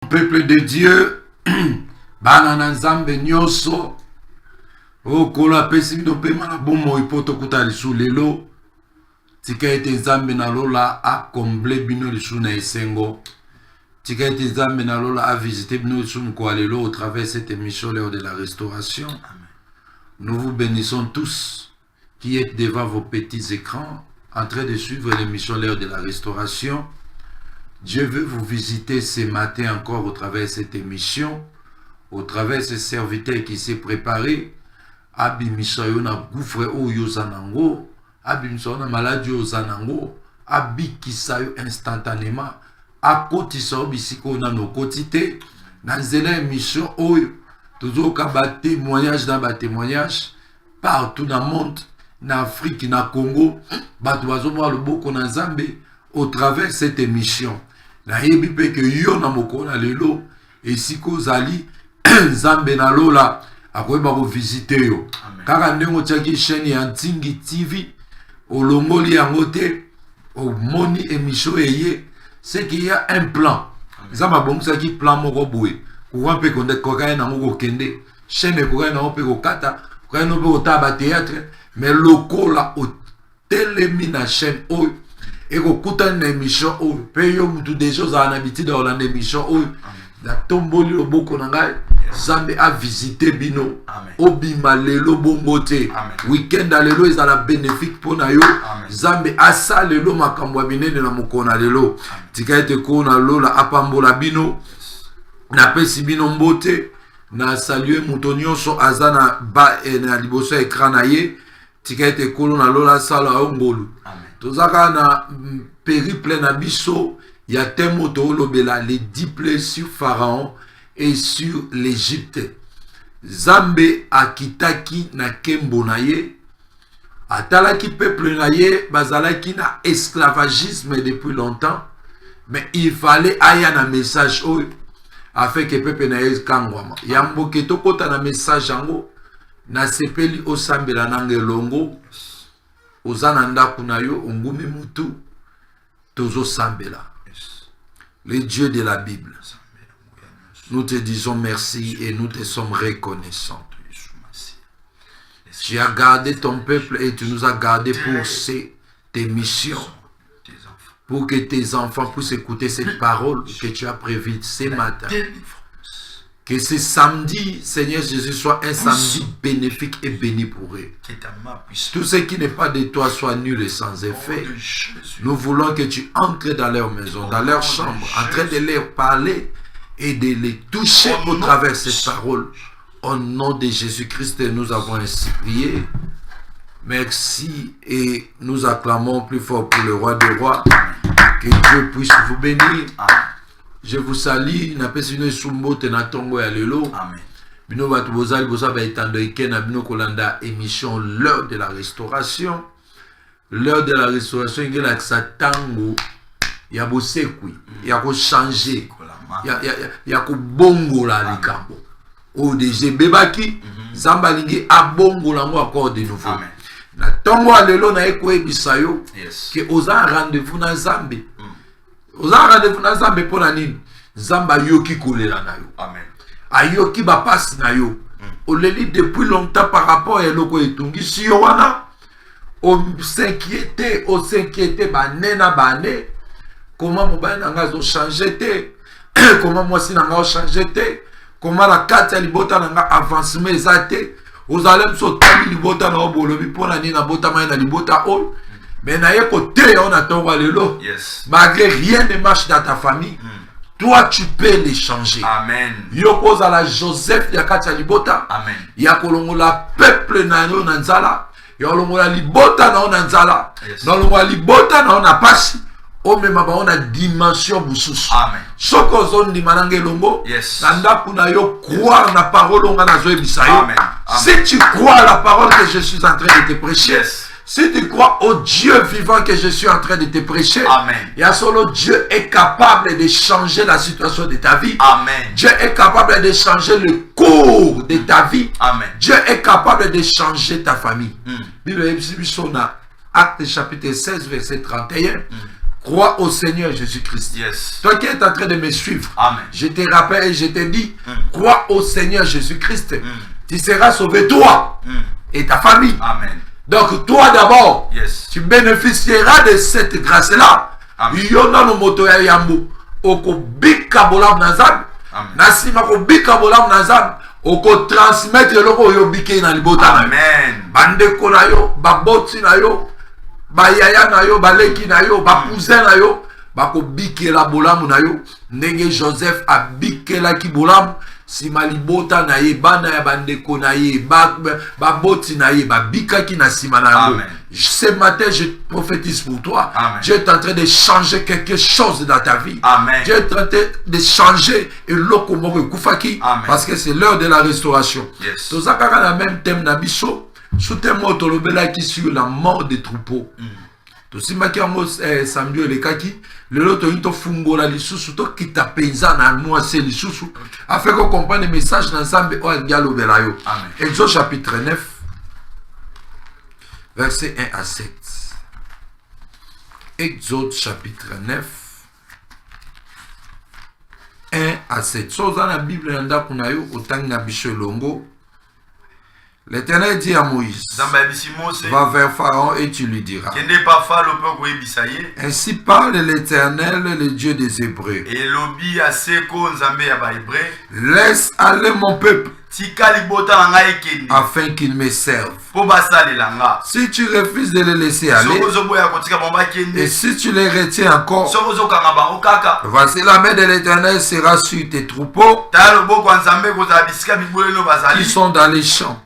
Peuple de Dieu, banana nzambe nyoso, okola pesi bino pema na bomo ipoto kutali sous lelo, tika ete nzambe na lola a comblé bino lisu na esengo, tika ete nzambe na lola a visité bino lisu mko lelo au travers de cette émission l'heure de la restauration. Amen. Nous vous bénissons tous qui êtes devant vos petits écrans en train de suivre l'émission l'heure de la restauration. Dieu veut vous visiter ce matin encore au travers de cette émission, au travers de ce serviteur qui s'est préparé. Abi misayo na gouffre o yozanango, abi misayo na maladie yozanango, abi kisayo instantanément, a kotisayo bisiko na no kotite, na zela émission oyo, toujours ka ba témoignage dans ba témoignage, partout dans le monde, na Afrique, na Congo, batu bazomwa loboko na Nzambe, au travers de cette émission. Na yebi pe que yo na moko na lelo, et si ko zali, Nzambe na lola, akoyeba ko visiter yo. Kaka ndenge otiaki chaîne ya Ntingi TV, olongoli yango te, omoni émission eye, c'est qu'il y a un plan. Nzambe abongisaki plan moko boye. Courant pe konde kokaye na moko kende, chaîne kokaye na pe kokata, kokaye no pe otaba théâtre, mais lokola o telemi na chaîne oyo. Et qu'on écoute une émission où paye tout des choses en habitude dans une émission où la tomboli le boko nangai Zambe a visité bino obima lelo bombote weekend lelo ils la bénéfique pour na yo Zambe a sa lelo makambo binene na mokona lelo tika ete ko na lola apambola bino na pesi bino mbote na saluer mutonyo so azana ba na liboso écran na ye tika ete ko na lola sala ongolu. Tozaka na périple na biso ya temo to lobela les 10 plaies sur Pharaon et sur l'Égypte. Zambe akitaki na kembo na ye atalaki peuple na ye bazalaki na esclavagisme depuis longtemps, mais il fallait aya na message oyo afin que peuple na ye kangwama yambo ke tokota na message yango na sepeli osambela nange longo Ozana ndaku na yo ongumi mutu tozo sambela. Le Dieu de la Bible, nous te disons merci et nous te sommes reconnaissants. Tu as gardé ton peuple et tu nous as gardé pour tes missions, pour que tes enfants puissent écouter cette parole que tu as prévue ce matin. Que ce samedi, Seigneur Jésus, soit un samedi bénéfique et béni pour eux. Tout ce qui n'est pas de toi soit nul et sans effet. Nous voulons que tu entres dans leur maison, dans leur chambre, en train de leur parler et de les toucher au travers de cette parole. Au nom de Jésus-Christ, nous avons ainsi prié. Merci et nous acclamons plus fort pour le roi des rois. Que Dieu puisse vous bénir. Je vous salue, na pesino sumbo te na tongo ya lelo. Amen. Bino batu bozali boza ba etando ikena bino kolanda émission l'heure de la restauration. L'heure de la restauration ngela satango ya bosekwi, ya ko changer, ya ko bongola likambo. O deje bebaki, Zamba lingi abongola ngo encore de nouveau. Amen. Na tongo ya lelo na eko ebisayo que oza rendez-vous na Zambe. Oza rendez-vous na Zambe pour la nini Zamba yoki kolela na yo. Amen. Ayoki ba passe na yo. Oleli depuis longtemps par rapport à loko etungi si yo wana o s'inquiéter ba nena ba ne comment mobile nanga zo changer te comment moi si nanga changer te comment la carte ya libota nanga avancement ezate ozalem so tali libota na obolobi pour la nini na bota mai na libota o. Mais on a ton lelo. Malgré rien ne marche dans ta famille, toi tu peux les changer. Amen. Yoko à la Joseph Yakata Libota. Amen. Yakolongola peuple na yo nanzala. Yakolongola libota na nanzala. Nalongola libota na na pasi. O même on a dimension bususu. Amen. Soko zone di manange longo. Nanda kuna yo croire na parole on a zoe bisayo. Amen. Si tu crois à la parole que je suis en train de te prêcher. Si tu crois au Dieu vivant que je suis en train de te prêcher, Amen. Et à solo Dieu est capable de changer la situation de ta vie. Amen. Dieu est capable de changer le cours de ta vie. Amen. Dieu est capable de changer ta famille. Bible Acte chapitre 16 verset 31. crois au Seigneur Jésus-Christ. Yes. Toi qui es en train de me suivre, Amen. je te rappelle et je te dis, crois au Seigneur Jésus-Christ. Tu seras sauvé, toi et ta famille. Amen. Donc toi d'abord, Yes. tu bénéficieras de cette grâce-là. Amen. Yona no moto ya yambo. Oko bika bolam nazab. Amen. Nasima ko bika bolam nazab. Oko transmettre loko yo bike na libota. Amen. Bandeko na yo, baboti na yo, bayaya na yo, baleki na yo, bakousin na yo, bako bike la bolam na yo. Ndenge Joseph a bike la ki bolam. Si malibota na ye, bana ya bandeko na ye, baboti na ye, babika ki na sima na yo. Ce matin, je prophétise pour toi. Amen. Dieu est en train de changer quelque chose dans ta vie. Amen. Dieu est en train de changer et l'okomoro kufaki. Parce que c'est l'heure de la restauration. Yes. Tout ça, quand on a même thème nabiso, sous thème autolobela qui sur la mort des troupeaux. Tout ce qui est Samuel et Kaki, le loto into fungola lisusu to kita penza na moi c'est lisusu afin qu'on comprenne le message d'ensemble au dialogue belayo. Amen. Exode chapitre 9 verset 1 à 7. Exode chapitre 9 1 à 7. So dans la Bible nanda kunayo otanga bisho longo. L'Éternel dit à Moïse, va vers Pharaon et tu lui diras, ainsi parle l'Éternel, le Dieu des Hébreux. Laisse aller mon peuple, afin qu'il me serve. Si tu refuses de les laisser aller, et si tu les retiens encore, voici la main de l'Éternel sera sur tes troupeaux qui sont dans les champs,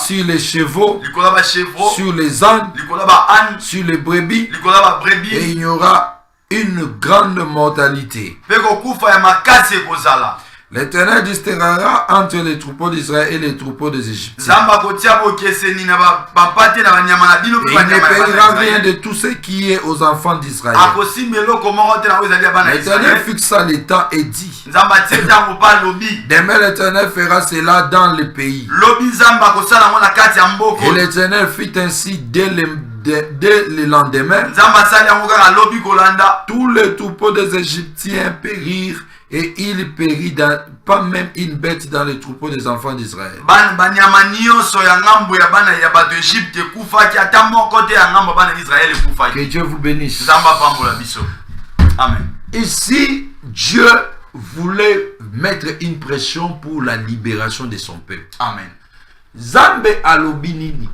sur les chevaux, sur les ânes, sur les brebis, et il y aura une grande mortalité. L'Éternel distinguera entre les troupeaux d'Israël et les troupeaux des Égyptiens. Et il ne payera rien de tout ce qui est aux enfants d'Israël. L'Éternel fixa les temps et dit, demain l'Éternel fera cela dans le pays. Et l'Éternel fit ainsi dès le lendemain. Tous les troupeaux des Égyptiens périrent. Et il périt pas même une bête dans les troupeaux des enfants d'Israël. Que Dieu vous bénisse. Amen. Ici, Dieu voulait mettre une pression pour la libération de son peuple. Amen. Zambe alobinini.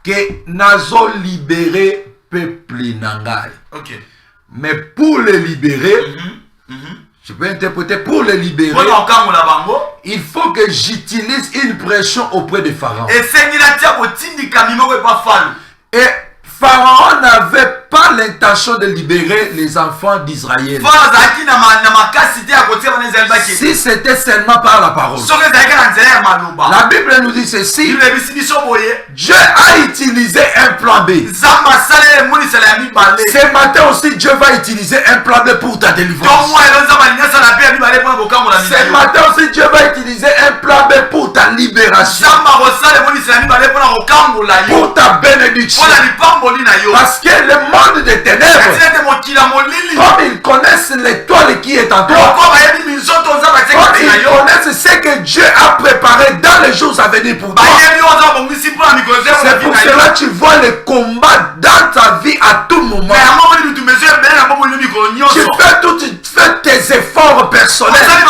Que nazo libérer peuple nangai. Ok. Mais pour le libérer, je peux interpréter pour les libérer. Il faut que j'utilise une pression auprès de Pharaon. Et Pharaon n'avait pas l'intention de libérer les enfants d'Israël. Si c'était seulement par la parole. La Bible nous dit ceci. Dieu a utilisé un plan B. Ce matin aussi, Dieu va utiliser un plan B pour ta délivrance. Ce matin aussi, Dieu va utiliser un plan B pour ta libération. Pour ta bénédiction. Parce que le monde des ténèbres, comme ils connaissent l'étoile qui est en toi, comme ils connaissent ce que Dieu a préparé dans les jours à venir pour toi, c'est pour cela que tu vois le combat dans ta vie à tout moment. Tu fais tes efforts personnels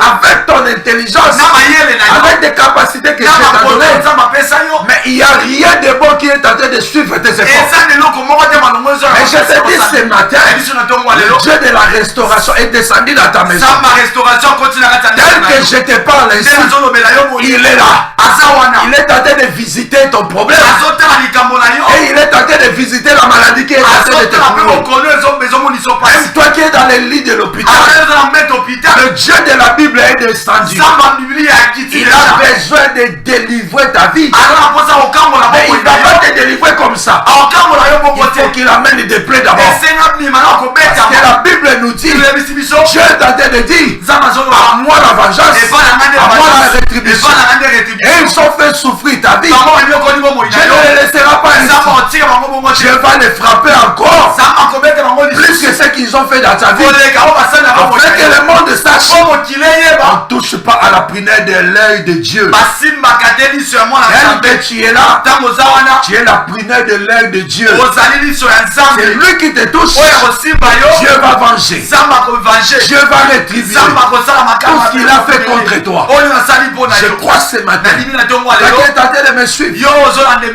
avec ton intelligence, avec des capacités que Dieu t'a données, mais il n'y a rien de bon qui est en train de suivre tes efforts. Mais je te dis ce matin, le Dieu de la restauration est descendu dans ta maison. Tel que je te parle ici, il est là. Il est en train de visiter ton problème. Et il est en train de visiter la maladie qui est en train de te trouver. Même toi qui es dans le lit de l'hôpital, le Dieu de la Bible est descendu. Il a besoin de délivrer ta vie. Mais il ne va pas te délivrer comme ça. Il faut qu'il amène des plaies d'abord. Parce que la Bible nous dit, Dieu est en train de dire, à moi la vengeance, à moi la rétribution. Et ils ont fait souffrir ta vie. ne les laissera pas ainsi. Je vais les frapper encore. Plus que ce qu'ils ont fait dans ta vie. Afin que le monde sache. On ne touche pas à la prunelle de l'œil de Dieu. Tel que tu es là, tu es la prunelle de l'œil de Dieu. C'est lui qui te touche. Dieu va venger. Dieu va rétribuer tout ce qu'il a fait contre toi. Je crois ce matin. Tu es tenté de me suivre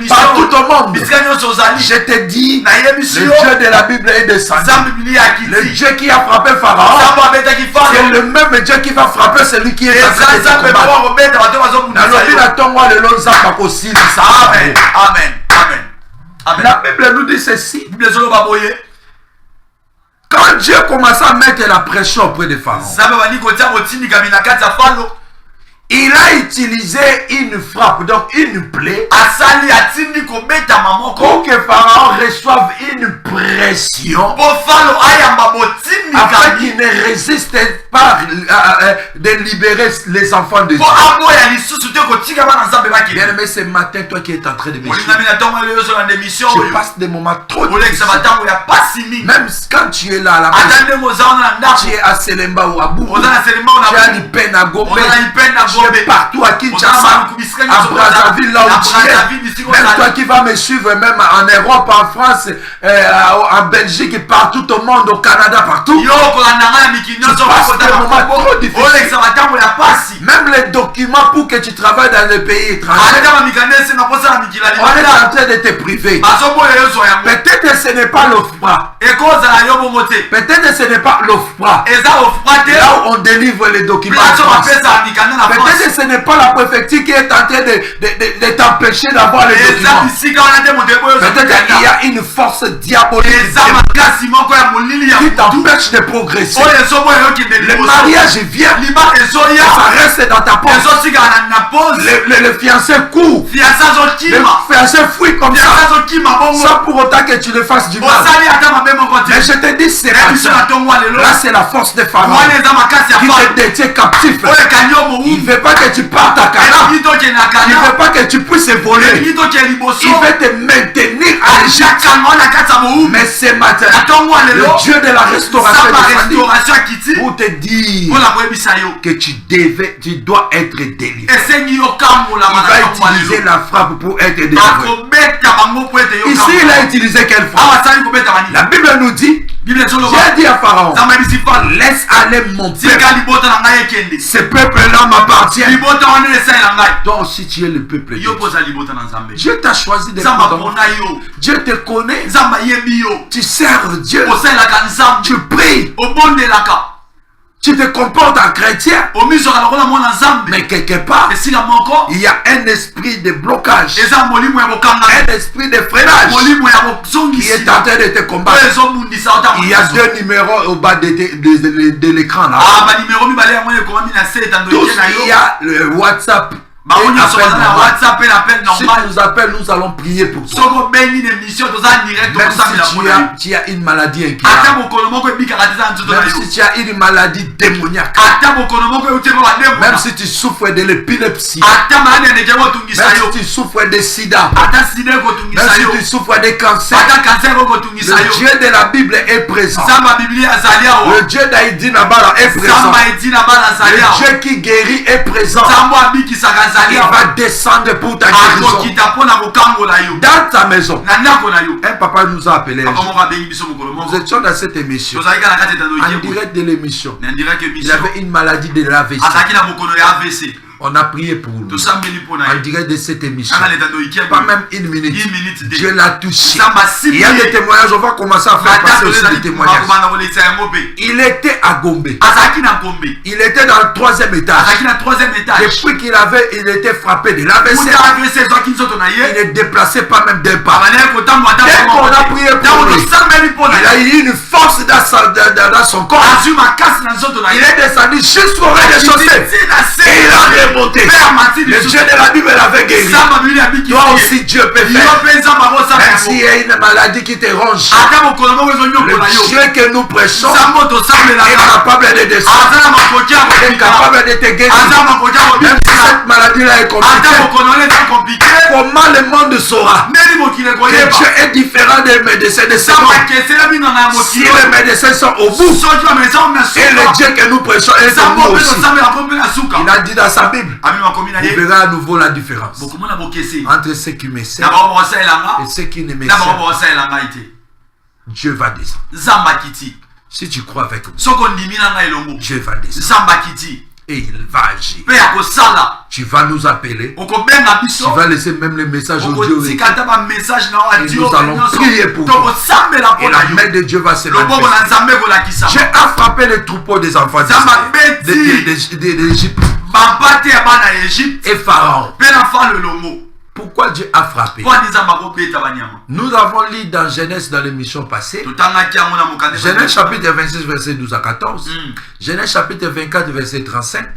partout au monde. Je te dis, le Dieu de la Bible est descendu. Le Dieu qui a frappé Pharaon, c'est le même Dieu qui va frapper celui qui est en train de te combattre. Amen. La Bible nous dit ceci. Quand Dieu commença à mettre la pression auprès de Pharaon, il a utilisé une frappe, donc une plaie, pour que Pharaon reçoive une pression, afin qu'il ne résiste pas de libérer les enfants de Dieu. Bien aimé, ce matin, toi qui es en train de me suivre, tu passes des moments trop difficiles. Même quand tu es là à la maison, tu es à Selemba ou à Bourg, tu as une peine à Gombe, tu es partout à Kinshasa, à Brazzaville, là où tu es. Même toi qui vas me suivre, même en Europe, en France, en Belgique, partout au monde, au Canada, partout. Tu passes des moments trop difficiles. Même les documents pour que tu travailles dans le pays étranger, on est en train de te priver. Peut-être que ce n'est pas l'OFPRA. Peut-être que ce n'est pas l'OFPRA. Là où on délivre les documents. Peut-être que ce n'est pas la préfecture qui est en train de t'empêcher d'avoir les documents. Peut-être qu'il y a une force diabolique qui t'empêche de progresser. Le mariage vient, ça reste dans ta poche. Le fiancé court, le fiancé fuit comme ça, sans pour autant que tu le fasses du mal. Mais je te dis, c'est là, c'est la force de Pharaon qui te détient captif. Il ne veut pas que tu partes à Canaan. Il ne veut pas que tu puisses voler. Il veut te maintenir à l'Égypte. Mais ce matin, le Dieu de la restauration pour te dire que tu dois être délivré. Il va utiliser la frappe pour être délivré. Ici, il a utilisé quelle frappe? La Bible nous dit, Dieu a dit à Pharaon, laisse aller mon peuple. Ce peuple-là m'appartient. Toi aussi, tu es le peuple de Dieu. Dieu t'a choisi de Dieu te connaît. Tu sers Dieu. Tu pries. Tu te comportes en chrétien. Mais quelque part, il y a un esprit de blocage, un esprit de freinage qui est en train de te combattre. Il y a deux numéros au bas de l'écran là. Tous, il y a le WhatsApp. Si tu nous appelles, nous allons prier pour toi. Même si tu as une maladie incurable, même si tu as une maladie démoniaque, même si tu souffres de l'épilepsie, même si tu souffres de sida, même si tu souffres de cancer, le Dieu de la Bible est présent. Le Dieu d'Aïdi Nabala est présent. Le Dieu qui guérit est présent. Il va descendre pour ta guérison. Dans ta maison, un papa nous a appelé. Nous étions dans cette émission. En direct de l'émission, il avait une maladie de l'AVC. On a prié pour lui. En direct de cette émission. Pas même une minute. Dieu l'a touché. Il y a des témoignages. On va commencer à faire passer aussi des témoignages. Il était à Gombe. Il était dans le 3e étage. Depuis il était frappé de l'AVC. Il ne déplaçait pas même d'un pas. Dès qu'on a prié pour lui, il a eu une force dans son corps. Il est descendu jusqu'au rez-de-chaussée. Et il a remonté. Le Dieu de la Bible l'avait guéri. Toi aussi Dieu peut faire. Même s'il y a une maladie qui te ronge, le Dieu que nous prêchons est capable de descendre, est capable de te guérir. Même si cette maladie-là est compliquée, comment le monde saura que Dieu est différent des médecins de ce monde? Si les médecins sont au bout, et le Dieu que nous prêchons est au bout aussi. Il a dit dans sa Bible, vous verrez à nouveau la différence entre ceux qui me servent et ceux qui ne me servent pas. Dieu va descendre. Si tu crois avec moi, Dieu va descendre. Et il va agir. Tu vas nous appeler. Tu vas laisser même les messages audio. Et nous allons prier pour toi. Et la main de Dieu va se manifester. Dieu a frappé les troupeaux des enfants d'Égypte. Et Pharaon. Pourquoi Dieu a frappé? Nous avons lu dans Genèse dans l'émission passée. Genèse chapitre 26 verset 12 à 14. Genèse chapitre 24 verset 35.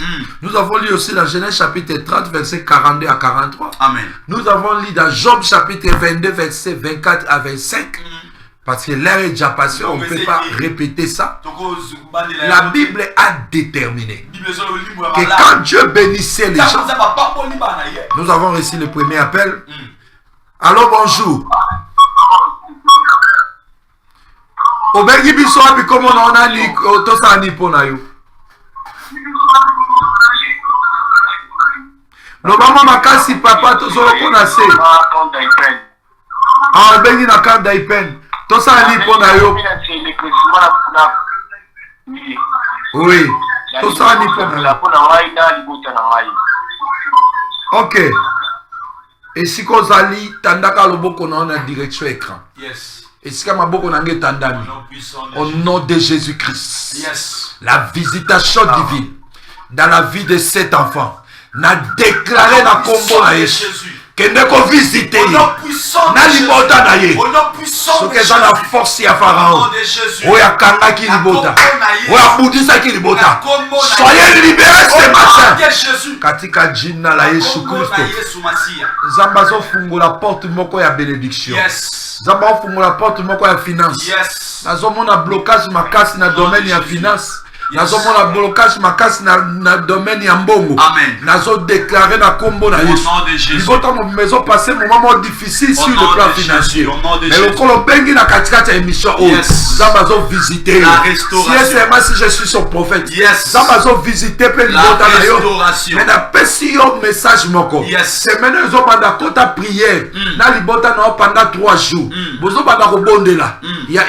Nous avons lu aussi dans Genèse chapitre 30 verset 42 à 43. Amen. Nous avons lu dans Job chapitre 22 verset 24 à 25. Parce que l'air est déjà passé, on ne peut pas répéter ça. La Bible a déterminé que quand Dieu bénissait les gens, nous avons reçu le premier appel. Allô, bonjour. Obengi biso abi komo na ona ni tosa ni pona yo. Lobama makasi papa tozolo kona se. Ah, bengi na carte d'Ipen. Tosa ni pona yo. Oui. Tosa ni pona yo. Ok. Et si kozali tandaka loboko na ona direction écran. Yes. Et si kamaboko na nge tandami. Au nom de Jésus-Christ. Yes. La visitation divine dans la vie de cet enfant n'a déclaré la combo na Jésus. Kende ko visiter na libota na ye soki eza na force ya Pharaon oyo akangaki libota oyo abudisaki libota, soyez libérés ce matin katika jina la Yesu Kristo. Nzambe azofungola porte moko ya bénédiction. Nzambe azofungola porte moko ya finance. Nazomona blocage makasi na domaine ya finance. Nazomona blocage makasi na domaine ya mbongo. Nazo déclarer na kombo na Yesu. Libota mo maison passer moment difficile sur le plan financier. Mais le kolo bengi na katikati ya émission o. Nzambe azo visiter. Si je suis son prophète. Nzambe azo visiter pe libota na yo. Mais na pesi yo message moko. Semaine zo banda kota prière. Na libota na pendant 3 jours. Bozo banda ko bondela. Il y a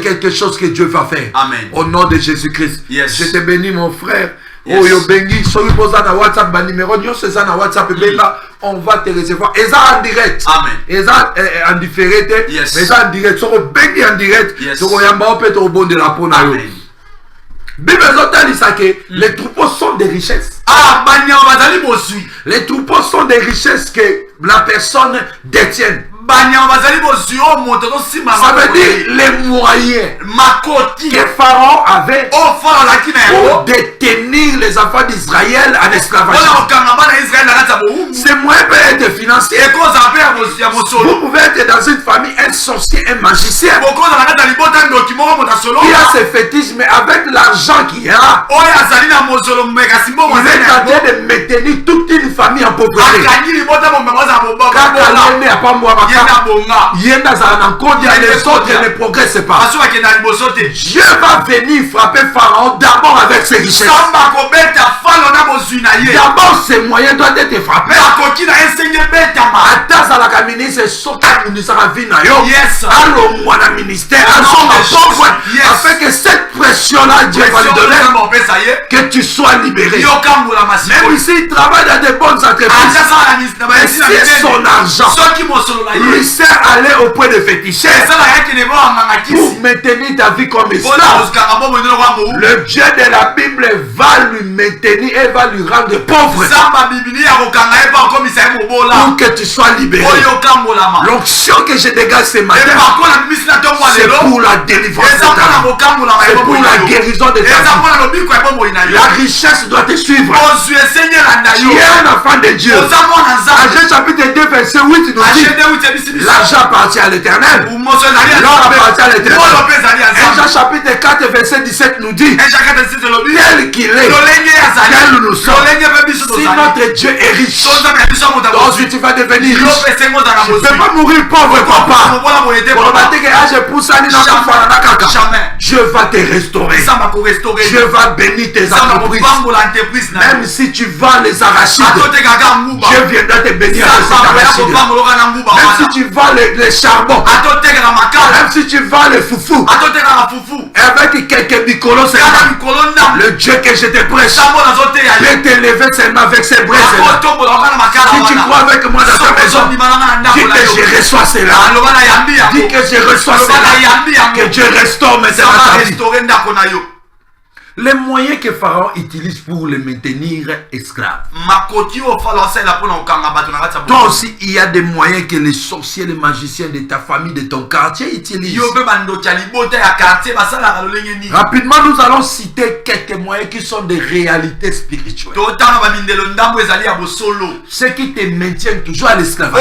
quelque chose que Dieu va faire. Au nom de Jésus-Christ. Je te bénis mon frère. Oh yo bengi, soki poza na WhatsApp ba numéro nyo seza na WhatsApp benga, on va te recevoir. Eza en direct. Eza en différé te, mais eza en direct. Soko bengi en direct, soko yamba opé to bonde la pona yo. Bible zotalisa que les troupeaux sont des richesses. Les troupeaux sont des richesses que la personne détient. Ça veut dire les moyens que Pharaon avait pour détenir les enfants d'Israël en esclavage. Ces moyens peuvent être financiers. Vous pouvez être dans une famille, un sorcier, un magicien qui a ses fétiches, mais avec l'argent qu'il a, il est en train de maintenir toute une famille en pauvreté. Les autres ne progressent pas. Dieu va venir frapper Pharaon d'abord avec ses richesses. D'abord ses moyens doivent être frappés. Afin que cette pression-là, Dieu va lui donner, que tu sois libéré. Même s'il travaille dans de bonnes entreprises, mais c'est son argent. commissaire allait auprès de féticheurs pour maintenir ta vie comme esclave. Le Dieu de la Bible va lui maintenir et va lui rendre pauvre pour que tu sois libéré. L'onction que je dégage ce matin, c'est pour la délivrance de ta vie. C'est pour la guérison de ta vie. La richesse doit te suivre. Tu es un enfant de Dieu. Agé chapitre 2 verset 8 nous dit l'argent appartient à l'Éternel. L'or appartient à l'Éternel. Jean chapitre 4 verset 17 nous dit tel qu'il est, tel nous sommes. Si notre Dieu est riche, donc si tu vas devenir riche, tu ne peux pas mourir pauvre, papa. Dieu va te restaurer. Dieu va bénir tes entreprises. Même si tu vends les arachides, Dieu viendra te bénir avec ces arachides. Même si tu vends les charbons, même si tu vends les foufous, avec quelques bicolos, le Dieu que je te prêche peut t'élever seulement avec ses braises. Si tu crois avec moi dans ta maison, dis que je reçois cela. Dis que je reçois cela. Que Dieu restaure maintenant ta vie. Les moyens que Pharaon utilise pour le maintenir esclave. Toi aussi, il y a des moyens que les sorciers, les magiciens de ta famille, de ton quartier utilisent. Rapidement, nous allons citer quelques moyens qui sont des réalités spirituelles. Ce qui te maintient toujours à l'esclavage.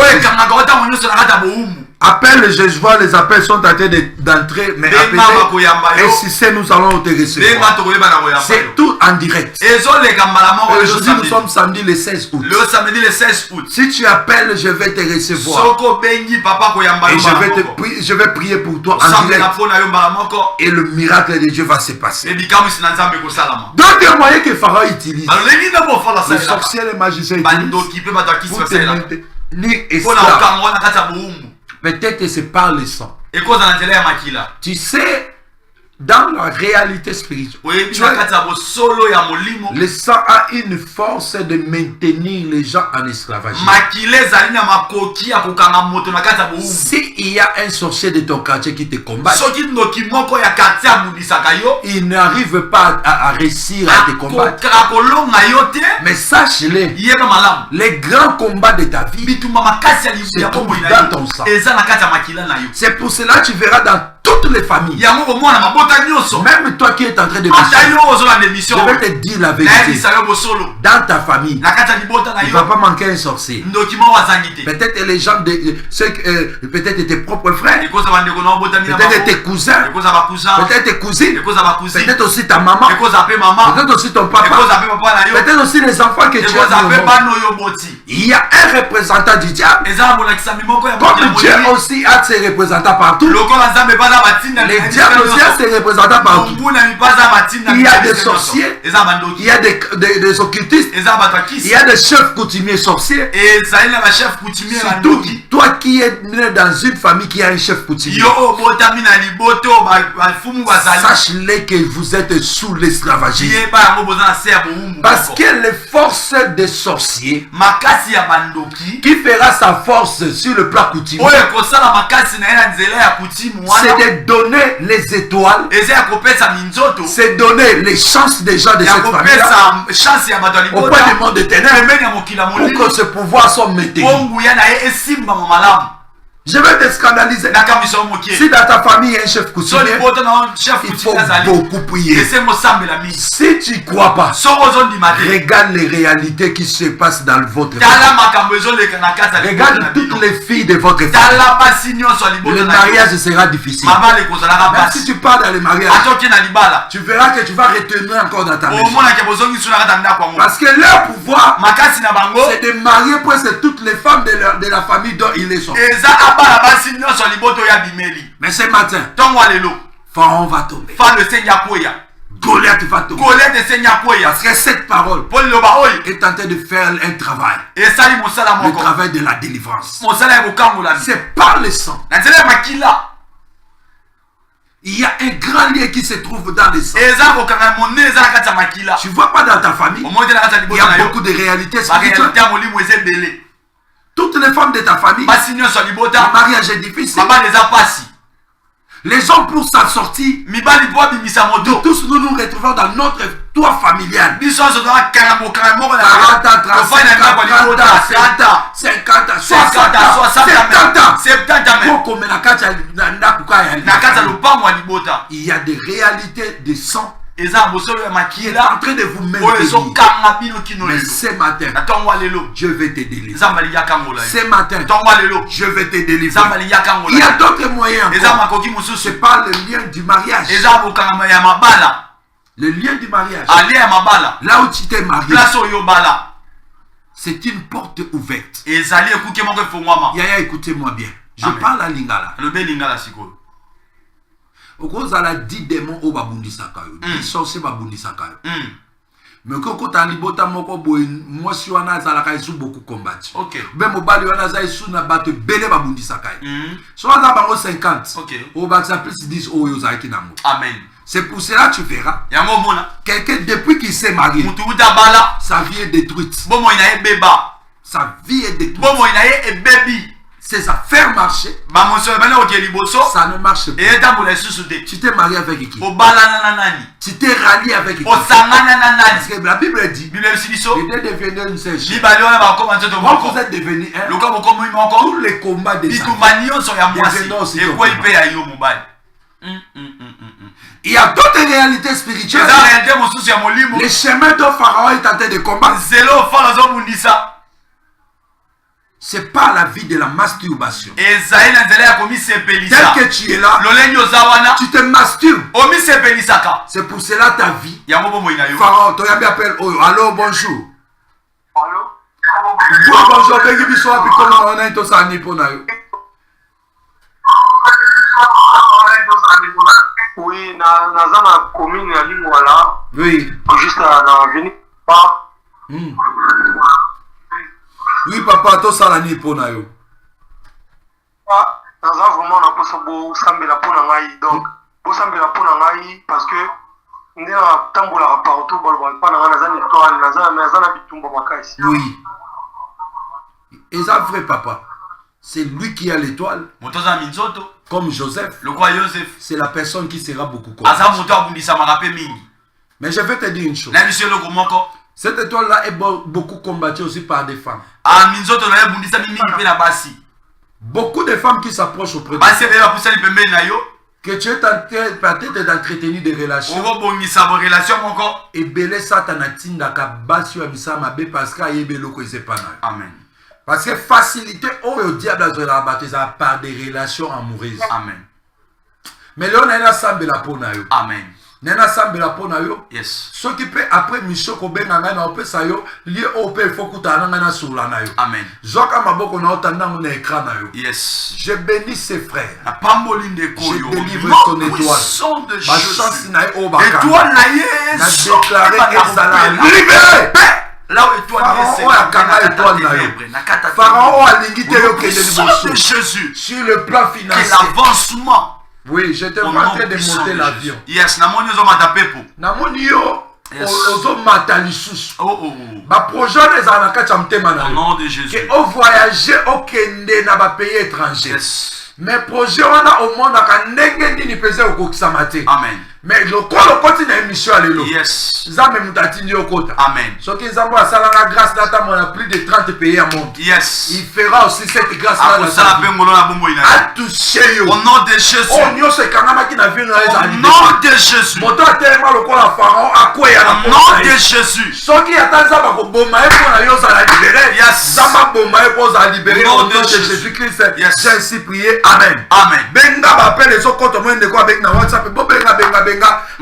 Appelle Jésus, les appels sont en train d'entrer, mais appelez, et si c'est nous allons te recevoir. C'est tout en direct. Aujourd'hui nous sommes samedi le 16 août. Le samedi le 16 août. Si tu appelles, je vais te recevoir. Et je vais prier pour toi en direct. Et le miracle de Dieu va se passer. D'autres moyens que Pharaon utilise. Les sorciers, les magiciens utilisent pour te maintenir esclave. Peut-être que c'est par le sang. Tu sais, dans la réalité spirituelle, le sang a une force de maintenir les gens en esclavage. S'il y a un sorcier de ton quartier qui te combat, il n'arrive pas à réussir à te combattre. Mais sache-le, les grands combats de ta vie se trouvent dans ton sang. C'est pour cela que tu verras dans toutes les familles, même toi qui es en train de mission, je vais te dire la vérité. Dans ta famille, il ne va pas manquer un sorcier. Peut-être les gens, peut-être tes propres frères, peut-être tes cousins, peut-être tes cousines, peut-être aussi ta maman, peut-être aussi ton papa, peut-être aussi les enfants que tu as. Il y a un représentant du diable. Comme Dieu aussi a ses représentants partout, les diables aussi ont ses représentants partout. Il y a des sorciers, il y a des occultistes, il y a des chefs coutumiers sorciers. Surtout toi qui es né dans une famille qui a un chef coutumier, sache-le que vous êtes sous l'esclavagisme. Parce que les forces des sorciers qui fera sa force sur le plan coutumier, c'est de donner les étoiles, c'est donner les chances des gens de cette famille auprès du monde éternel pour que ce pouvoir soit maintenu. Je vais te scandaliser. Si dans ta famille il y a un chef coutumier, il faut beaucoup prier. Si tu ne crois pas, regarde les réalités qui se passent dans votre famille. Regarde toutes les filles de votre famille. Le mariage sera difficile. Même si tu pars dans le mariage, tu verras que tu vas retenir encore dans ta maison. Parce que leur pouvoir, c'est de marier presque toutes les femmes de la famille dont il est sorti. Mais ce matin, Pharaon va tomber. Goliath va tomber. Parce que cette parole est en train de faire un travail. Le travail de la délivrance. C'est par le sang. Il y a un grand lien qui se trouve dans le sang. Tu ne vois pas dans ta famille, il y a beaucoup de réalités spirituelles. Toutes les femmes de ta famille, basi nyonso ya le libota mariage est difficile. mabala eza pasi Les hommes pour s'en sortir, mibali mpo abimisa moto tous nous nous retrouvons dans notre toit familial. biso nyonso tozakanga bokanga moko na 40 ans, 35 na ans, 30 ans, 30 ans 50 ans, 60 60 ans, 70 ans. 70 ans même Pour na kati ya na kati ya lopango ya libota il y a des réalités de sang eza na bosolo ya qui est en makila train de vous oyo maintenir. ezokanga bino kino Mais lelo ce matin, na ntongo ya lelo Dieu veut te délivrer. nzambe alingaka ngola yo Ce matin, ntongo ya lelo je vais te délivrer. nzambe alingaka Il y a ngola d'autres moyens eza encore. makoki C'est mosusu pas le lien du mariage. eza bokanga ya mabala Le lien du mariage. alia ya mabala Là où tu t'es marié, place oyo bala c'est une porte ouverte. ezali ekuke moko efongwama Yaya, écoutez-moi bien. Je Amen. parle à Lingala. alobi elingala sikoyo okozala 10 démons oyo babundisaka yo 10 sorciers babundisaka yo mais okokota libota moko boye mwasi wana azalaka esu beaucoup combattu Ok. be mobali wana aza esu na bato ebele babundisaka ye so aza bango 50 Ok. obakisa plus 10 oyo ozalaki nango. amen C'est pour cela que tu verras yango omona quelqu'un depuis qu'il s'est marié, mutu uta bala sa vie est détruite. bomoi na ye ebeba Sa vie est détruite. bomoi na ye ebebi Ses affaires marchaient, bamosolo bana oke liboso ça ne marche pas. eyetambola lisusu te Tu t'es marié avec qui? obalana na nani Tu t'es rallié avec qui? osangana na Parce nani que la Bible dit, bible ebisi biso il est devenu une seule chair. mibali wana bakoma nzoto Quand moko vous êtes devenu un, loka bokomi moko tous les combats des enfants, bitumba nyonso ya mwasi Bienvenue aussi, ekwei Thomas. mpe ya yo mobali il y a d'autres réalités spirituelles. eza realite mosusu ya molimo Les chemins dont Pharaon est en train de combattre, nzela ofala ozobundisa c'est pas la vie de la masturbation. ezali na nzela ya komisepelisa Tel que tu es là, lolenge oza wana tu te masturbes. omisepelisaka C'est pour cela ta vie. yango bomoi na yo Pharaon, toi, il appelle, oh, allô, bonjour. Allô? Bonjour, bengi biso wapi koma wana ito sani pona yo. Oui, naza na commune ya Lingwala, Oui. juste na avenue pas. Oui, papa, to sala ni pona yo. Naza vraiment na posa bo sambela pona ngai donc bo sambela pona ngai parce que nde na tambola partout balba pa na naza ni étoile naza na bitumba makasi. Oui. Et ça, vrai, papa. C'est lui qui a l'étoile, moto aza minzoto comme Joseph. lokwa yosef C'est la personne qui sera beaucoup aza combattue. moto abundisamaka mpe mingi Mais je vais te dire une chose. na biso eloko moko Cette étoile-là est beaucoup combattue aussi par des femmes. minzoto na ye ebundisami mingi mpe na basi Beaucoup de femmes qui s'approchent auprès de basi ebele bapusani pembeni na yo que tu es peut-être d'entretenir des relations. okobongisa borelation moko Et belé Satan atindaka basi wa misama be parce qu'il y a beloko ezepana. amen Parce que facilité au diable a rabattu ça par des relations amoureuses. amen Mais là on a une sambela pona yo. amen Nena sambela pona yo. yes Ce qui peut après mission ko benga na opé ça yo, lié au peut faut kutana na sula na yo. amen Zoka maboko na otanda na écran na yo. yes Je bénis ses frères. na pamboli ndeko Je yo délivre nom son étoile. puissant de Ma chance Jésus na o bakanga. étoile na ye Na soki déclaré bana que ça l'a kopela. libéré. là où étoile Pharaon a kanga étoile na yo. Pharaon a lingité yo que de de Jésus sur le plan que financier. l'avancement Oui, j'étais au en nom train de puissant monter de l'avion. Jésus. Yes, na moni ozomata pepo. Namoni yo Yes. ozomata lisusu. Oh oh. Baprojet ezala na kati ya motema na Au yo. nom de Jésus. Ke ovoyager okende na bapays étrangers. Yes. Mais projet wana omonaka ndenge nini mpenza okokisama te. Amen. Mais lokolo okoti na émission ya lelo. Yes. Nzambe moto atindi yo kota. Amen. Soki nzambe asalanga grâce na ntango na plus de 30 pays à monde. Yes. Il fera aussi cette grâce là dans Akosala sa vie. pe ngolo na bomoi na A ye. touché yo. Au nom de Jésus. Oh nyonso ekangamaki na vie na Au ezali. nom de Jésus. Moto atelema lokola Pharaon akweya na Au nom pona de ye. Jésus. Soki ata nzambe akoboma ye mpo na yo ozala libéré. Yes. Nzambe aboma ye mpo ozala libéré. Au nom Au nom de de Jésus. Jésus-Christ. Yes. J'ai ainsi prié. Amen. Amen. Benga bapele ezokoto mo ndeko abengi na WhatsApp bo benga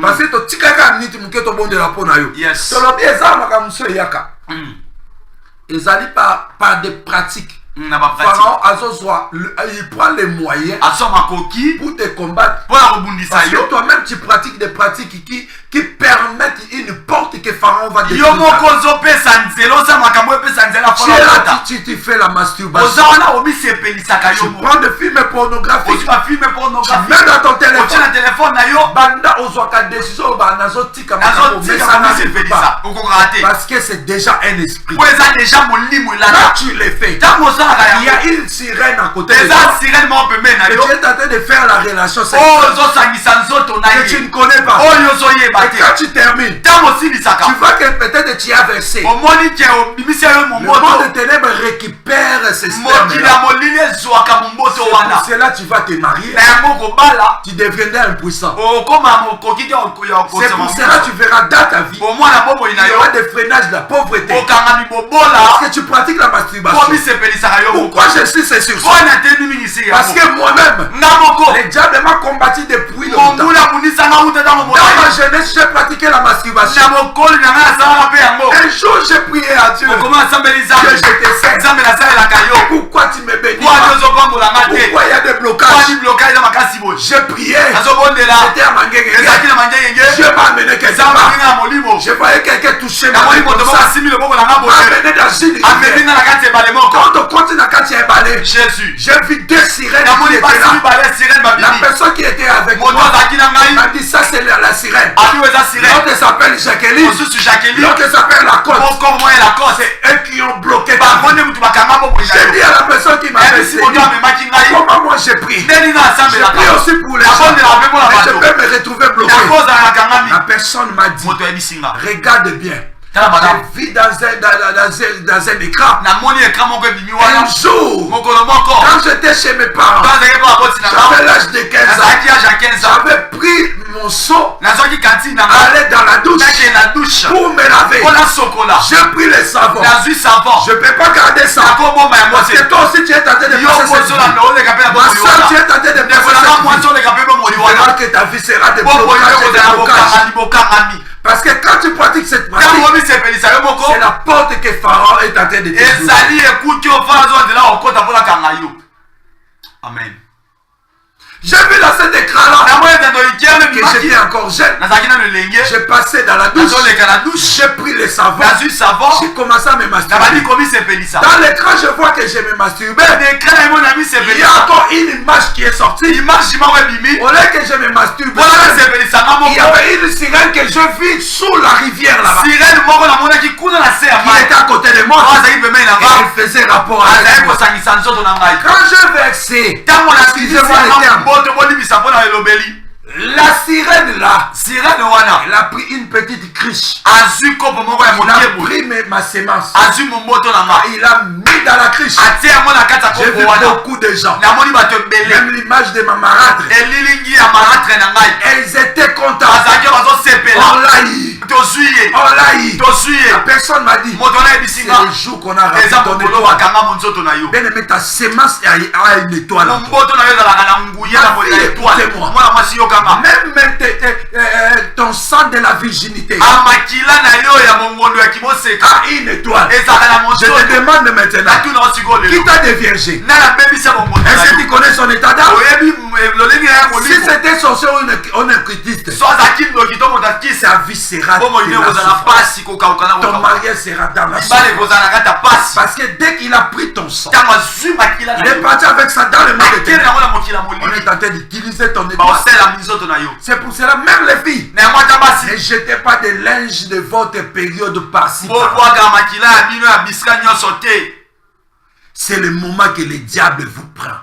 parce que totikaka minute moke tobondela mpo na yo. Yes. Tolobi eza makambo so eyaka. Ezali par des pratiques. Na ba pratique. Pharaon azozwa il prend les moyens Asoma koki pour te combattre. pour Parce que toi-même tu pratiques des pratiques qui permettent une porte que Pharaon va détruire. Tu fais la masturbation. Tu prends des films pornographiques. Tu mets dans ton téléphone. Banda ozwaka décision nazotika parce que c'est déjà un esprit. Là tu le fais. Il y a une sirène à côté de toi. Tu es en train de faire la relation sexuelle que tu ne connais pas. Et quand tu termines, tu vois que peut-être tu as versé. Le monde de ténèbres récupère ces spermes-là. C'est là tu vas te marier. Tu deviendras impuissant. C'est pour cela que tu verras dans ta vie, il y aura des freinages de la pauvreté. Parce que tu pratiques la masturbation. Pourquoi je suis sur ça? Parce que moi-même, le diable m'a combattu depuis longtemps. Dans ma jeunesse, j'ai pratiqué la masturbation. Un jour, j'ai prié à Dieu. Que je te sers. Pourquoi tu me bénis? Pourquoi il y a des blocages? J'ai prié. J'étais à Mangengere. Dieu m'a amené quelque part. Je voyais quelqu'un toucher ma main comme ça. M'a amené dans une rivière. Quand on continue à quand il y a un balai, j'ai vu deux sirènes qui étaient là. La personne qui était avec moi m'a dit ça c'est la sirène. L'autre s'appelle Jacqueline. L'autre s'appelle Lacoste. C'est eux qui ont bloqué ta vie. J'ai dit à la personne qui m'a fait comment moi j'ai pris. J'ai pris aussi pour les gens. Mais je peux me retrouver bloqué. La personne m'a dit, regarde bien. J'ai vu dans un écran. Un jour, quand j'étais chez mes parents, j'avais l'âge de 15 ans. J'avais pris mon seau, aller dans la douche pour me laver. J'ai pris le savon. Je ne peux pas garder ça. Parce que toi aussi tu es tenté de passer cette vie. Ma soeur, tu es tenté de passer cette vie. Tu verras que ta vie sera de blocage. Parce que quand tu pratiques cette pratique, c'est la porte que Pharaon est en train de te. Amen. J'ai vu dans cet écran-là que j'étais encore jeune. J'ai passé dans la douche. J'ai pris le savon. J'ai commencé à me masturber. Dans l'écran, je vois que je me masturbe. Il y a encore une image qui est sortie. Au lieu que je me masturbe, il y avait une sirène que je vis sous la rivière là-bas. Qui était à côté de moi. Et elle faisait rapport avec moi. Quand je versais, excusez-moi le terme, la sirène là, elle a pris une petite cruche. Il a pris ma sémence. Il a mis dans la cruche. J'ai vu beaucoup de gens. Même l'image de ma marâtre. Elles étaient contentes. On l'a eu. La personne m'a dit, c'est le jour qu'on a rempli ton étoile. Bien aimé, ta sémence a une étoile. Même ton sang de la virginité a une étoile. Je te demande maintenant, qui t'a déviergé? Est-ce que tu connais son état d'âme? Si c'était sorcier ou un occultiste, sa vie sera ton mariage sera dans la souffrance. Parce que dès qu'il a pris ton sang, il est parti avec ça dans le monde de ténèbres. On est en train d'utiliser ton étoile. C'est pour cela, même les filles, ne jetez pas de linge de votre période passée. C'est le moment que le diable vous prend.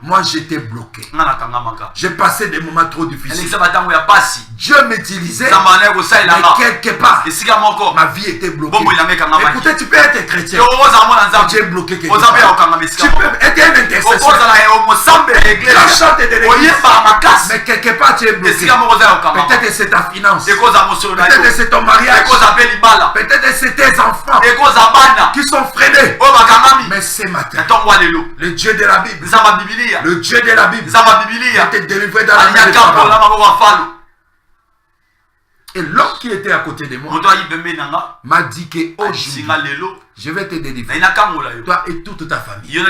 Moi j'étais bloqué. J'ai passé des moments trop difficiles. Dieu m'utilisait, mais quelque part ma vie était bloquée. Écoutez, tu peux être chrétien, tu es bloqué quelque part. Tu peux être un intercesseur, tu chantes de l'église, mais quelque part tu es bloqué. Peut-être que c'est ta finance, peut-être que c'est ton mariage, peut-être que c'est tes enfants qui sont freinés. Mais ce matin, le Dieu de la Bible, le Dieu de la Bible va te délivrer dans la main de Pharaon. Et l'homme qui était à côté de moi m'a dit qu'aujourd'hui, je vais te délivrer, toi et toute ta famille.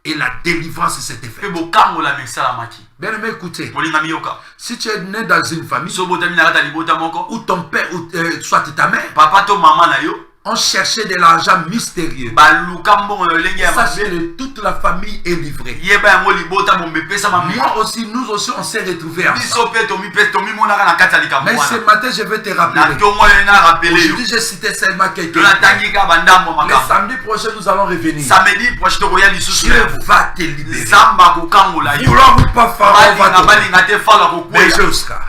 Et la délivrance s'est faite. Pe bokango la mesala maki. Bien aimé, écoutez. Molinga miyoka. Si tu es né dans une famille So botami na kata libota moko. où ton père, ou, soit ta mère, Papa to mama na yo. on cherchait de l'argent mystérieux. Baluka mbongo yo lenge ya Sachez mabe. que toute la famille est livrée. Yeba yango libota mombe pesa mami. Moi aussi, nous aussi, on s'est retrouvés ensemble. Biso pe tomi monaka na kata likambo Mais ce wana. matin, je vais te Na rappeler. tongo yo na rappeler yo. Aujourd'hui, j'ai cité seulement quelques. Yo na tangi ka bandambo Le makambo. samedi prochain, nous allons revenir. Samedi proche tokoya lisusu. Dieu va te libérer. Zamba kokangola yo. Vouloir ou pas Pharaon va te Balinga te fala Mais kokuya. Oscar.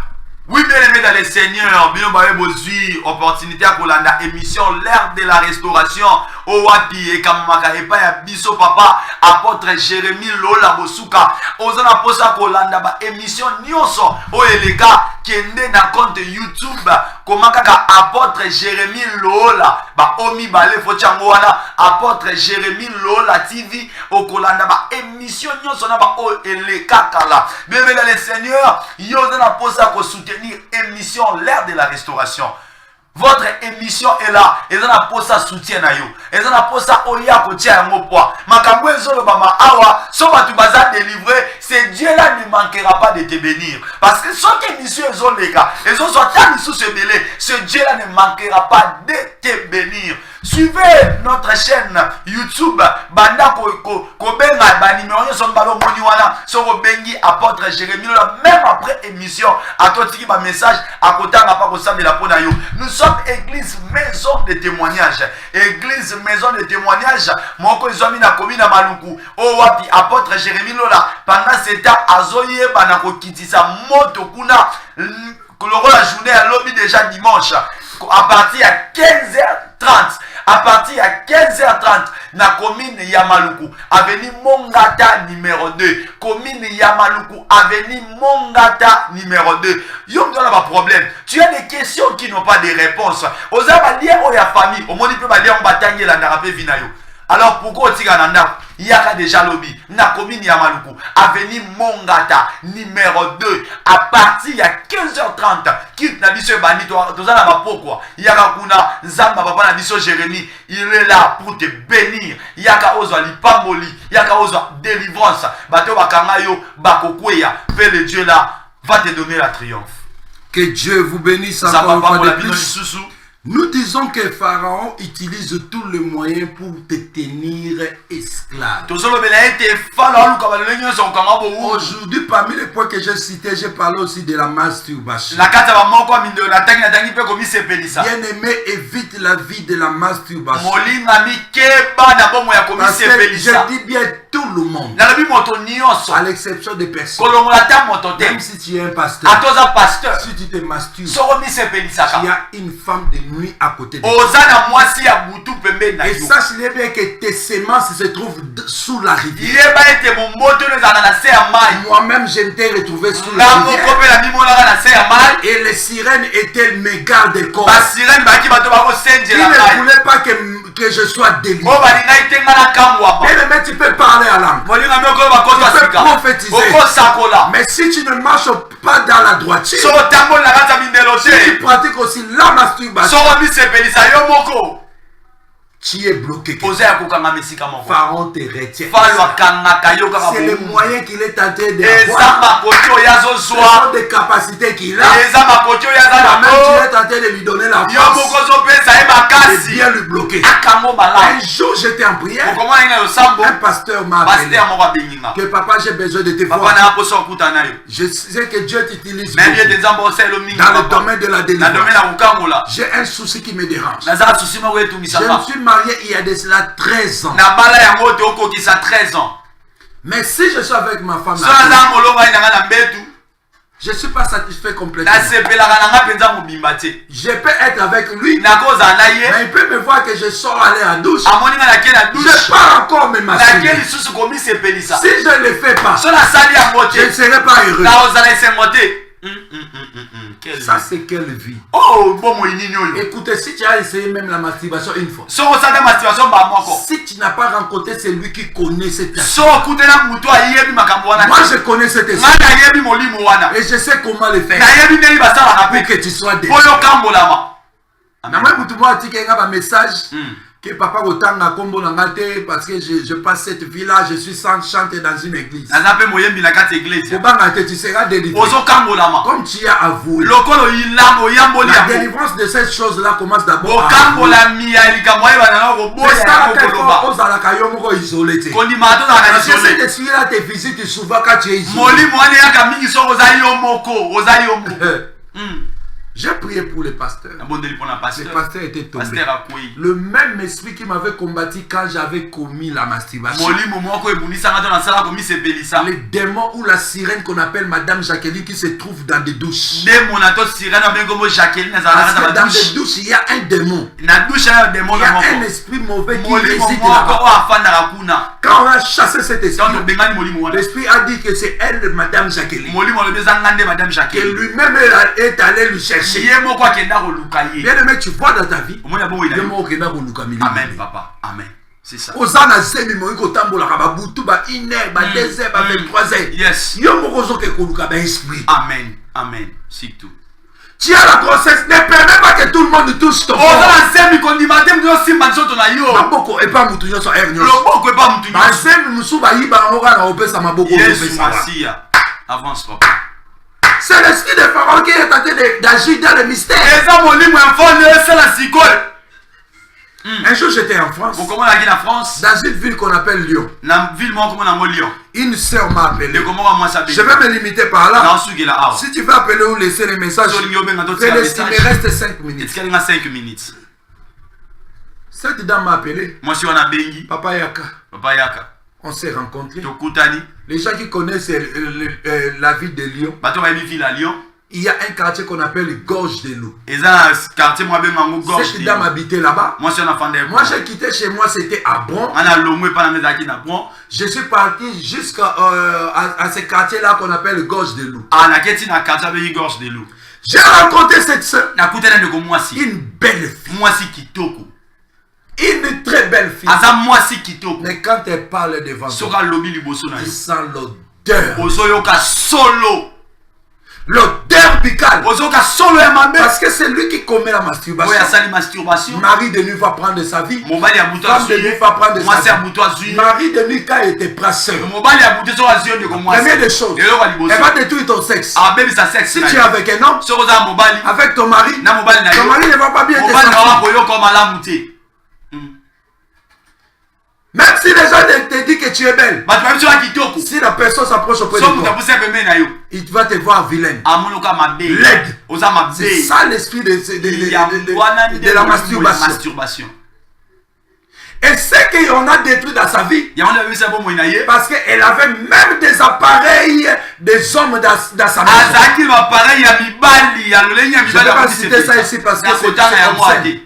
Oui, bien aimé dans le Seigneur, bien baye bozui opportunité à kolanda émission l'ère de la restauration au wapi et kamaka et pas ya biso papa apôtre Jérémie Lola Bosuka ozana posa kolanda ba émission nyonso o eleka kende na compte YouTube komaka ka apôtre Jérémie Lola ba omi balé fochango wana apôtre Jérémie Lola TV o kolanda ba émission nyonso na ba o eleka kala bien aimé dans le Seigneur yozana posa ko soutenir émission l'ère de la restauration. Votre émission est là. Et ça n'a pas ça soutien na yo. Et ça n'a pas ça oya kotia yango poa. Makambo ezolo bama awa so batu baza délivré, c'est Dieu là ne manquera pas de te bénir. Parce que son émission ezolo les gars, et so soit tant sous ce délai, ce Dieu là ne manquera pas de te bénir. Suivez notre chaîne YouTube banda ko benga ba numéro yo son balo moni wana so ko bengi apôtre Jérémie Lola même après émission à toi tiki ba message à côté na pas ko sambela pona yo. Nous sommes église maison de témoignage. Église maison de témoignage. Moko ezami na komina maluku. O wapi apôtre Jérémie Lola pendant ce temps azoye bana ko kitisa moto kuna la journée à l'objet déjà dimanche à partir à 15h30. À partir à 15h30, na commune Yamaluku, avenue Mongata numéro 2. Commune Yamaluku, avenue Mongata numéro 2. Yom n'a pas problème. Tu as des questions qui n'ont pas de réponse. Aux abaliens ou ya famille, au monde peut pas dire on bataille la narape vinayo. Alors pourquoi tu as il y a déjà lobby na commune Yamaluku, avenue Mongata numéro 2 à partir à 15h30. Quitte na biso bani to za na pourquoi il y a kuna nzamba papa na biso Jérémie, il est là pour te bénir. Il y a ka ozwa lipamboli, il y a ka ozwa délivrance. Bato bakanga yo bakokweya, fais le Dieu là va te donner la triomphe. Que Dieu vous bénisse encore une fois de plus. Nous disons que Pharaon utilise tous les moyens pour te tenir esclave. Aujourd'hui, parmi les points que j'ai cités, j'ai parlé aussi de la masturbation. Bien aimé, évite la vie de la masturbation. Parce que je dis bien tout le monde, à l'exception des personnes. Même si tu es un pasteur, si tu te masturbes, il y a une femme de nuit à côté de toi. Et sache bien que tes semences se trouvent sous la rivière. Moi-même, je t'ai retrouvé sous la rivière. Et les sirènes étaient mes gardes corps. Ils ne voulaient pas que je sois délivré. Mais tu peux parler à langue. Tu peux prophétiser. Mais si tu ne marches pas dans la droiture, si tu pratiques aussi la masturbation, tu es bloqué. Pharaon te retient. C'est le moyen qu'il est tenté d'avoir. Ce sont des capacités qu'il a. Même tu es tenté de lui donner la force de bien lui bloquer. Un jour j'étais en prière. Un pasteur m'a appelé que papa j'ai besoin de te voir. Je sais que Dieu t'utilise dans le domaine de la délivrance. J'ai un souci qui me dérange. Je me suis marié il y a de cela 13 ans. Mais si je suis avec ma femme, je ne suis pas satisfait complètement. Je peux être avec lui, mais il peut me voir que je sors aller à douche. Je pars encore me masturber. Si je ne le fais pas, je ne serai pas heureux. Ça c'est quelle vie? Écoutez, si tu as essayé même la masturbation une fois, si tu n'as pas rencontré celui qui connaît cette personne, moi je connais cet esprit et je sais comment le faire pour que tu sois délivré. Message Que papa otanga kombo nangate parce que je passe cette vie là, je suis sans chanter dans une église. Nazape moyembi na kati église. Tu seras délivré. Ozo kambolama. Comme tu as avoué. Lokolo ilambo yamboli. La délivrance de cette chose là commence d'abord. Okambola mialika moye bana ko boya ko ozalaka yo moko isolé te. Kondimato na isolé. Cette esprit là te visite souvent quand tu es isolé. Moli moane yaka mingi soko za yo moko, oza yo moko. J'ai prié pour les pasteurs. Le pasteur était tombé. Le même esprit qui m'avait combattu quand j'avais commis la masturbation. Les démons ou la sirène qu'on appelle Madame Jacqueline qui se trouve dans des douches. Parce que dans des douches, il y a un démon. Il y a un esprit mauvais qui réside là-bas. Quand on a chassé cet esprit, l'esprit a dit que c'est elle, Madame Jacqueline. Que lui-même est allé lui chercher. Bien aimé, tu vois dans ta vie. Amen, papa. Amen. C'est ça. Yes. Amen. Amen. C'est tout. Tu as la grossesse, ne permets pas que tout le monde touche ton corps. Et pas avance, papa. C'est l'esprit de Pharaon qui est tenté d'agir dans le mystère. Un jour j'étais en France. Dans une ville qu'on appelle Lyon. Une sœur m'a appelé. Je vais me limiter par là. Si tu veux appeler ou laisser les messages, il me reste 5 minutes. Cette dame m'a appelé. Papa Yaka. On s'est rencontrés. Les gens qui connaissent la ville de Lyon, il y a un quartier qu'on appelle Gorge de Loup. Cette dame habitait là-bas. Moi j'ai quitté chez moi, c'était à Bron. Je suis parti jusqu'à ce quartier-là qu'on appelle Gorge de Loup. J'ai rencontré cette soeur. Une belle fille. Une très belle fille. Mais quand elle parle devant toi, tu sens l'odeur. L'odeur bicale. Parce que c'est lui qui commet la masturbation. Mari de nuit va prendre sa vie. Femme de nuit va prendre sa vie. Mari de nuit quand il était brasseur. Première des choses, elle va détruire ton sexe. Si tu es avec un homme, avec ton mari ne va pas bien te sentir. Même si les gens te disent que tu es belle, si la personne s'approche auprès de toi, il va te voir vilaine, laide. C'est ça l'esprit de la masturbation. Et c'est qu'on a détruit dans sa vie parce qu'elle avait même des appareils des hommes dans sa maison. Je ne vais pas citer ça ici parce que c'est obscène.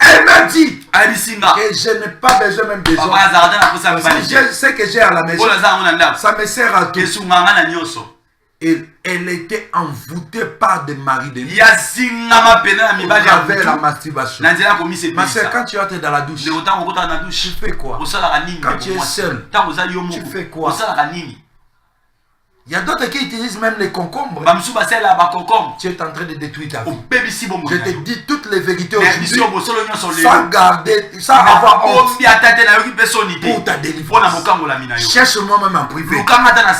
Elle m'a dit que je n'ai pas besoin même des hommes. Je sais que j'ai à la maison. Ça me sert à tout. Et elle était envoûtée par des maris de nuit. Au travers la masturbation. Ma soeur, quand tu entres dans la douche, tu fais quoi? Quand tu es seul, tu fais quoi? Il y a d'autres qui utilisent même les concombres. Tu es en train de détruire ta vie. Je te dis toutes les vérités aujourd'hui, sans garder, sans avoir honte, pour ta délivrance. Cherche-moi même en privé.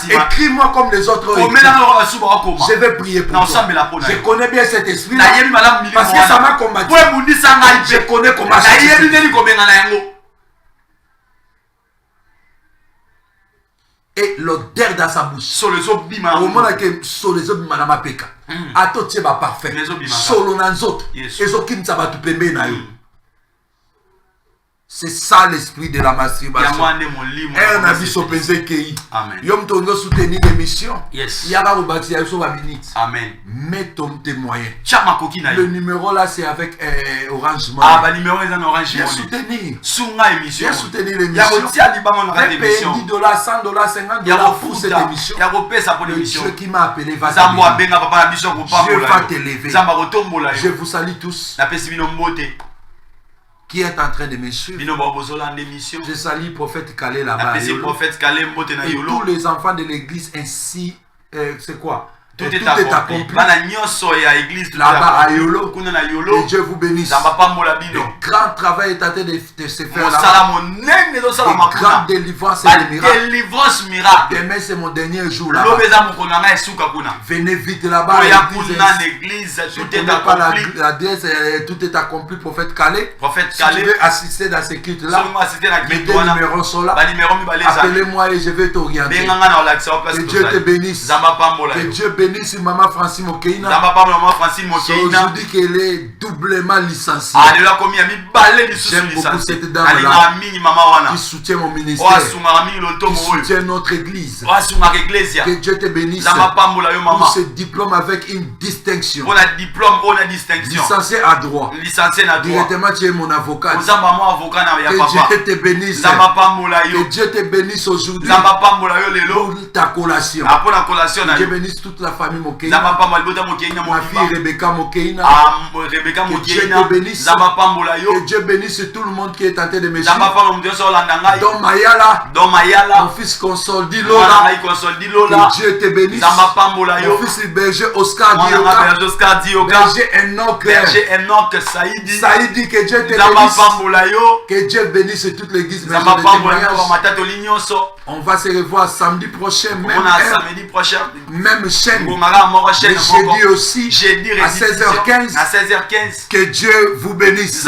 Écris-moi comme les autres. Je vais prier pour toi. Je connais bien cet esprit là, parce que ça m'a combattu. Je connais comment ça se fait. Et l'odeur dans sa bouche. Au moment que sur les autres madame peka. Ato tcheba parfait. Solo nanzot. Ezo kinza batu pembe na yo. C'est ça l'esprit de la masturbation. Un avis sopensé kei. Yom tono soutenir l'émission. Yaba obati ya so ba minute. Amen. Mets ton témoin. Chama kokina. Le numéro là c'est avec Orange Money. Ah bah numéro est en Orange Money. Soutenir. Sunga émission. Viens soutenir l'émission. $10, $50, $50 pour cette émission. Le Dieu qui m'a appelé va te lever. Je vous salue tous. Qui est en train de me suivre. Je salue le prophète Calais là-bas. Et tous les enfants de l'église ainsi, c'est quoi? Tout est accompli. Bana nyonso ya église tout là-bas à Yolo. Kuna na Yolo. Que Dieu vous bénisse. Zamba pambola bino. Le grand travail est en train de se faire là-bas. Mosala monene do sala makuna. Grande délivrance et des miracles. Délivrance miracle. Demain c'est mon dernier jour là-bas. Lobeza mokona na esuka kuna. Venez vite là-bas. Oya kuna l'église tout est accompli. L'adresse tout est accompli. Prophète Calais. Prophète Si Calais. tu veux assister dans ces culte là. Mes deux numéros sont là. Appelez-moi et je vais t'orienter. Que Dieu te bénisse. Que Dieu bénisse Maman Francine Mokeina. C'est aujourd'hui qu'elle est doublement licenciée. J'aime beaucoup cette dame-là qui soutient mon ministère, qui soutient notre église. Que Dieu te bénisse pour ce diplôme avec une distinction. Licencié à droit. Directement, tu es mon avocat. Que Dieu te bénisse. Que Dieu te bénisse aujourd'hui pour ta collation. Que Dieu bénisse toute la famille Mokeina. Ma fille Rebecca Mokeina. Que Dieu te bénisse. Que Dieu bénisse tout le monde qui est tenté de me suivre. Don Mayala. Mon fils Console Dilola. Que Dieu te bénisse. Mon fils berger Oscar Dioka. Berger Enoch. Saïdi. Que Dieu te bénisse. Que Dieu bénisse toute l'église. On va se revoir samedi prochain, même chaîne. Jeudi aussi, à 16h15. Que Dieu vous bénisse.